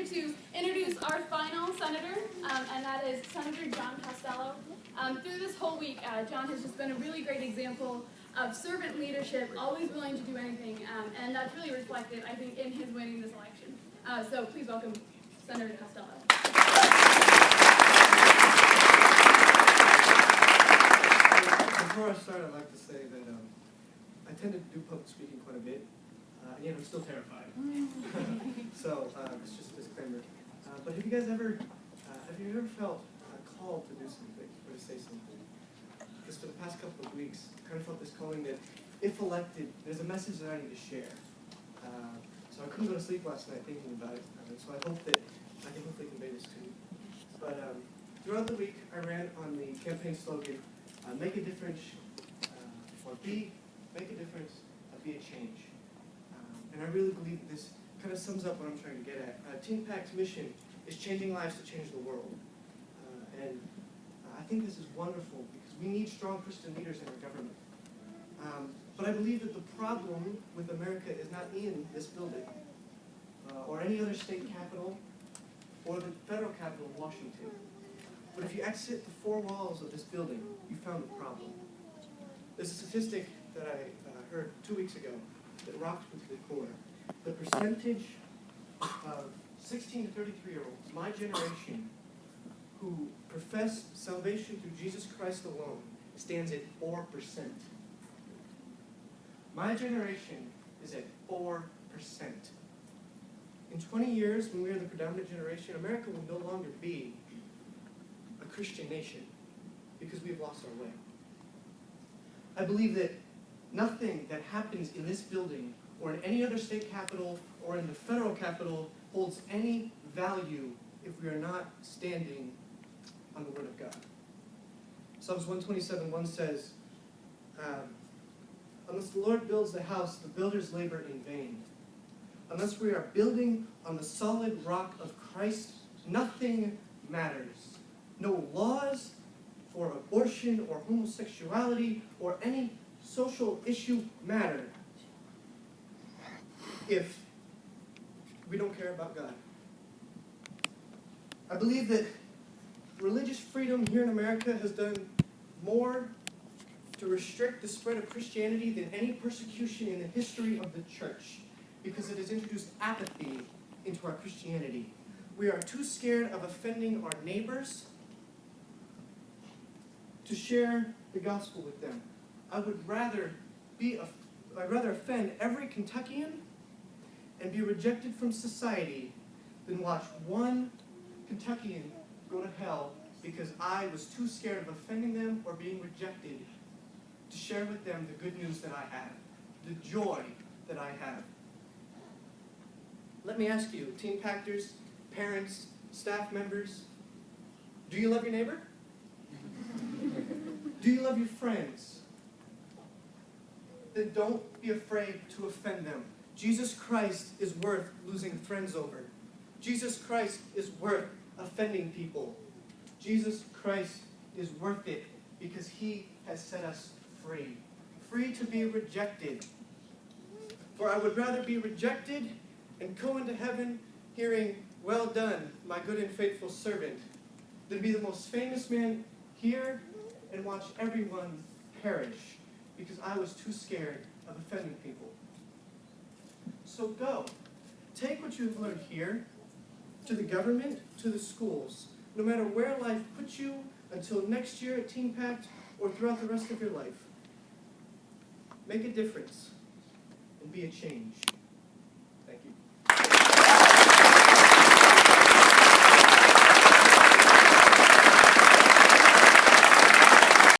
pleasure to introduce our final senator, and that is Senator John Costello. Through this whole week, John has just been a really great example of servant leadership, always willing to do anything, and that's really reflected, I think, in his winning this election. So please welcome Senator Costello. Before I start, I'd like to say that I tend to do public speaking quite a bit, and yet I'm still terrified. So it's just a disclaimer. But have you ever felt called to do something or to say something? Because for the past couple of weeks, I kind of felt this calling that, if elected, there's a message that I need to share. So I couldn't go to sleep last night thinking about it. So I hope that I can hopefully convey this to you. But throughout the week, I ran on the campaign slogan, make a difference, make a difference, be a change. And I really believe that this kind of sums up what I'm trying to get at. TeenPact's mission is changing lives to change the world. And I think this is wonderful because we need strong Christian leaders in our government. But I believe that the problem with America is not in this building, or any other state capital, or the federal capital of Washington. But if you exit the four walls of this building, you found the problem. There's a statistic that I heard 2 weeks ago that rocked me to the core. The percentage of 16 to 33-year-olds, my generation, who profess salvation through Jesus Christ alone, stands at 4%. My generation is at 4%. In 20 years, when we are the predominant generation, America will no longer be a Christian nation because we have lost our way. I believe that nothing that happens in this building or in any other state capital or in the federal capital holds any value if we are not standing on the Word of God. Psalms 127:1 says, unless the Lord builds the house, the builders labor in vain. Unless we are building on the solid rock of Christ, nothing matters. No laws for abortion or homosexuality or any social issue matter if we don't care about God. I believe that religious freedom here in America has done more to restrict the spread of Christianity than any persecution in the history of the church, because it has introduced apathy into our Christianity. We are too scared of offending our neighbors to share the gospel with them. I'd rather offend every Kentuckian and be rejected from society than watch one Kentuckian go to hell because I was too scared of offending them or being rejected to share with them the good news that I have, the joy that I have. Let me ask you, TeenPacters, parents, staff members, do you love your neighbor? Do you love your friends? Then don't be afraid to offend them. Jesus Christ is worth losing friends over. Jesus Christ is worth offending people. Jesus Christ is worth it because he has set us free. Free to be rejected. For I would rather be rejected and go into heaven hearing, "Well done, my good and faithful servant," than be the most famous man here and watch everyone perish because I was too scared of offending people. So go. Take what you've learned here to the government, to the schools, no matter where life puts you until next year at TeenPact or throughout the rest of your life. Make a difference and be a change.